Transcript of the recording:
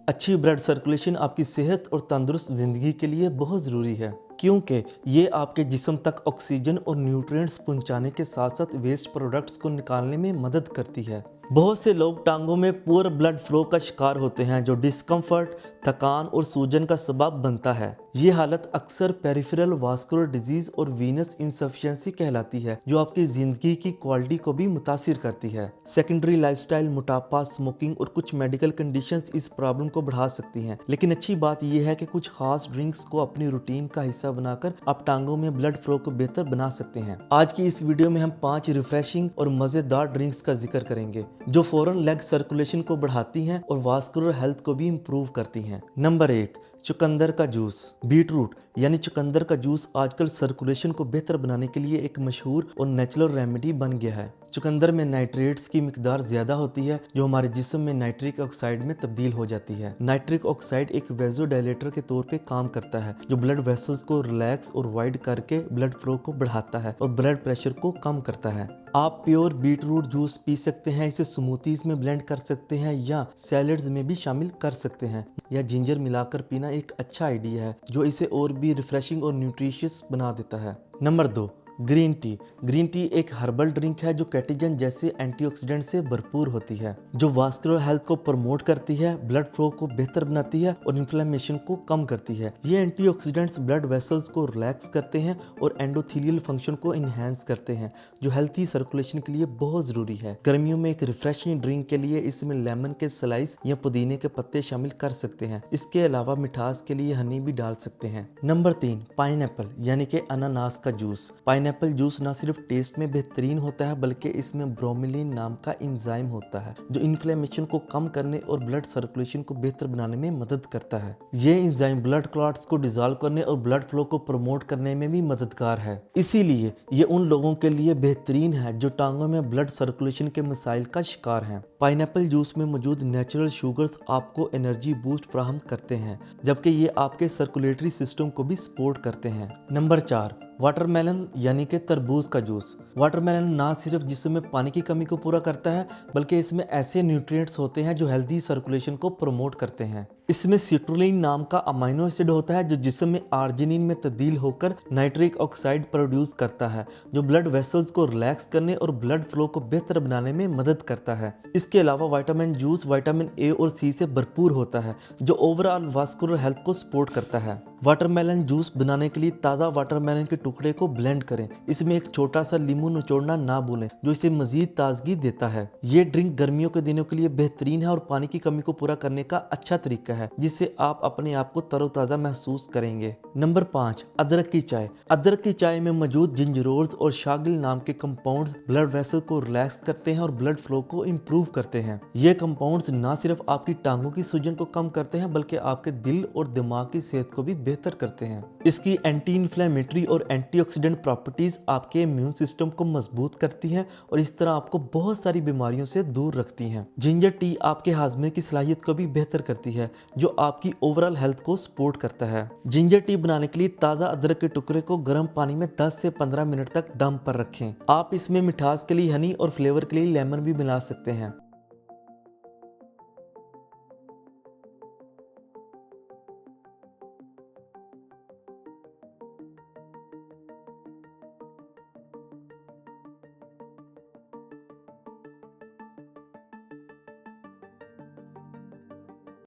अच्छी blood circulation आपकी सेहत और तंदुरुस्त ज़िंदगी के लिए बहुत ज़रूरी है, क्योंकि ये आपके जिस्म तक ऑक्सीजन और न्यूट्रिएंट्स पहुंचाने के साथ साथ वेस्ट प्रोडक्ट्स को निकालने में मदद करती है। बहुत से लोग टांगों में पुअर ब्लड फ्लो का शिकार होते हैं, जो डिस्कम्फर्ट, थकान और सूजन का सबब बनता है। ये हालत अक्सर पेरिफेरल वास्कुलर डिजीज और वीनस इनसफिशिएंसी कहलाती है, जो आपकी ज़िंदगी की क्वालिटी को भी मुतासिर करती है। सेकेंडरी लाइफस्टाइल, मोटापा, स्मोकिंग और कुछ मेडिकल कंडीशंस इस प्रॉब्लम को बढ़ा सकती हैं। लेकिन अच्छी बात यह है कि कुछ खास ड्रिंक्स को अपनी रूटीन का हिस्सा बनाकर आप टांगों में ब्लड फ्लो को बेहतर बना सकते हैं। आज की इस वीडियो में हम 5 रिफ्रेशिंग और मज़ेदार ड्रिंक्स का जिक्र करेंगे, जो फौरन लेग सर्कुलेशन को बढ़ाती हैं और वास्कुलर हेल्थ को भी इम्प्रूव करती हैं। नंबर 1, चुकंदर का जूस। बीटरूट यानी चुकंदर का जूस आजकल सर्कुलेशन को बेहतर बनाने के लिए एक मशहूर और नेचुरल रेमेडी बन गया है। चुकंदर में नाइट्रेट्स की मिकदार ज़्यादा होती है, जो हमारे जिस्म में नाइट्रिक ऑक्साइड में तब्दील हो जाती है। नाइट्रिक ऑक्साइड एक वेज़ोडाइलेटर के तौर पे काम करता है, जो ब्लड वेसल्स को रिलैक्स और वाइड करके ब्लड फ्लो को बढ़ाता है और ब्लड प्रेशर को कम करता है। आप प्योर बीटरूट जूस पी सकते हैं, इसे स्मूथीज में ब्लेंड कर सकते हैं या सैलड्स में भी शामिल कर सकते हैं, या जिंजर मिलाकर पीना एक अच्छा आइडिया है, जो इसे और भी रिफ्रेशिंग और न्यूट्रिशियस बना देता है। Number 2, green tea. Green tea एक हर्बल ड्रिंक है, जो कैटेजन जैसे एंटीऑक्सीडेंट से भरपूर होती है, जो वास्कुलर हेल्थ को प्रमोट करती है, ब्लड फ्लो को बेहतर बनाती है और इन्फ्लेमेशन को कम करती है। ये एंटीऑक्सीडेंट्स ब्लड वेसल्स को रिलैक्स करते हैं और एंडोथेलियल फंक्शन को इनहेंस करते हैं, जो हेल्थी सर्कुलेशन के लिए बहुत ज़रूरी है। गर्मियों में एक रिफ्रेशिंग ड्रिंक के लिए इसमें लेमन के स्लाइस या पुदीने के पत्ते शामिल कर सकते हैं। इसके अलावा मिठास के लिए हनी भी डाल सकते हैं। नंबर 3, पाइनएप्पल यानी कि अनानास का जूस। पाइनएप्पल जूस ना सिर्फ टेस्ट में बेहतरीन होता है, बल्कि इसमें ब्रोमेलिन नाम का एंजाइम होता है, जो इन्फ्लेमेशन को कम करने और ब्लड सर्कुलेशन को बेहतर बनाने में मदद करता है। ये एंजाइम ब्लड क्लॉट्स को डिसॉल्व करने और ब्लड फ्लो को प्रमोट करने में भी मददगार है। इसीलिए ये उन लोगों के लिए बेहतरीन है जो टांगों में ब्लड सर्कुलेशन के मसाइल का शिकार हैं। पाइनएप्पल जूस में मौजूद नेचुरल शुगर्स आपको एनर्जी बूस्ट फराहम करते हैं, जबकि ये आपके सर्कुलेटरी सिस्टम को भी सपोर्ट करते हैं। नंबर 4, वाटरमेलन यानी कि तरबूज का जूस। वाटरमेलन ना सिर्फ जिस्म में पानी की कमी को पूरा करता है, बल्कि इसमें ऐसे न्यूट्रिएंट्स होते हैं जो हेल्दी सर्कुलेशन को प्रमोट करते हैं। इसमें सिट्रुलिन नाम का अमाइनो एसिड होता है, जो जिस्म में आर्जिनिन में तब्दील होकर नाइट्रिक ऑक्साइड प्रोड्यूस करता है, जो ब्लड वेसल्स को रिलैक्स करने और ब्लड फ्लो को बेहतर बनाने में मदद करता है। इसके अलावा विटामिन जूस विटामिन ए और सी से भरपूर होता है, जो ओवरऑल वास्कुलर हेल्थ को सपोर्ट करता है। वाटरमेलन जूस बनाने के लिए ताज़ा वाटरमेलन के टुकड़े को ब्लेंड करें। इसमें एक छोटा सा नींबू निचोड़ना ना भूलें, जो इसे मजीद ताजगी देता है। ये ड्रिंक गर्मियों के दिनों के लिए बेहतरीन है और पानी की कमी को पूरा करने का अच्छा तरीका है, जिससे आप अपने आप को तरोताज़ा महसूस करेंगे। नंबर 5, अदरक की चाय। अदरक की चाय में मौजूद जिंजरोल्स और शागिल नाम के कंपाउंड्स ब्लड वेसल को रिलैक्स करते हैं और ब्लड फ्लो को इम्प्रूव करते हैं। ये कंपाउंड्स ना सिर्फ आपकी टांगों की सूजन को कम करते हैं, बल्कि आपके दिल और दिमाग की सेहत को भी बेहतर करते हैं। इसकी एंटी इन्फ्लेमेटरी और एंटीऑक्सीडेंट प्रॉपर्टीज आपके इम्यून सिस्टम को मजबूत करती हैं और इस तरह आपको बहुत सारी बीमारियों से दूर रखती हैं। जिंजर टी आपके हाजमे की सलाहियत को भी बेहतर करती है, जो आपकी ओवरऑल हेल्थ को सपोर्ट करता है। जिंजर टी बनाने के लिए ताज़ा अदरक के टुकड़े को गर्म पानी में 10 से 15 मिनट तक दम पर रखें। आप इसमें मिठास के लिए हनी और फ्लेवर के लिए लेमन भी मिला सकते हैं।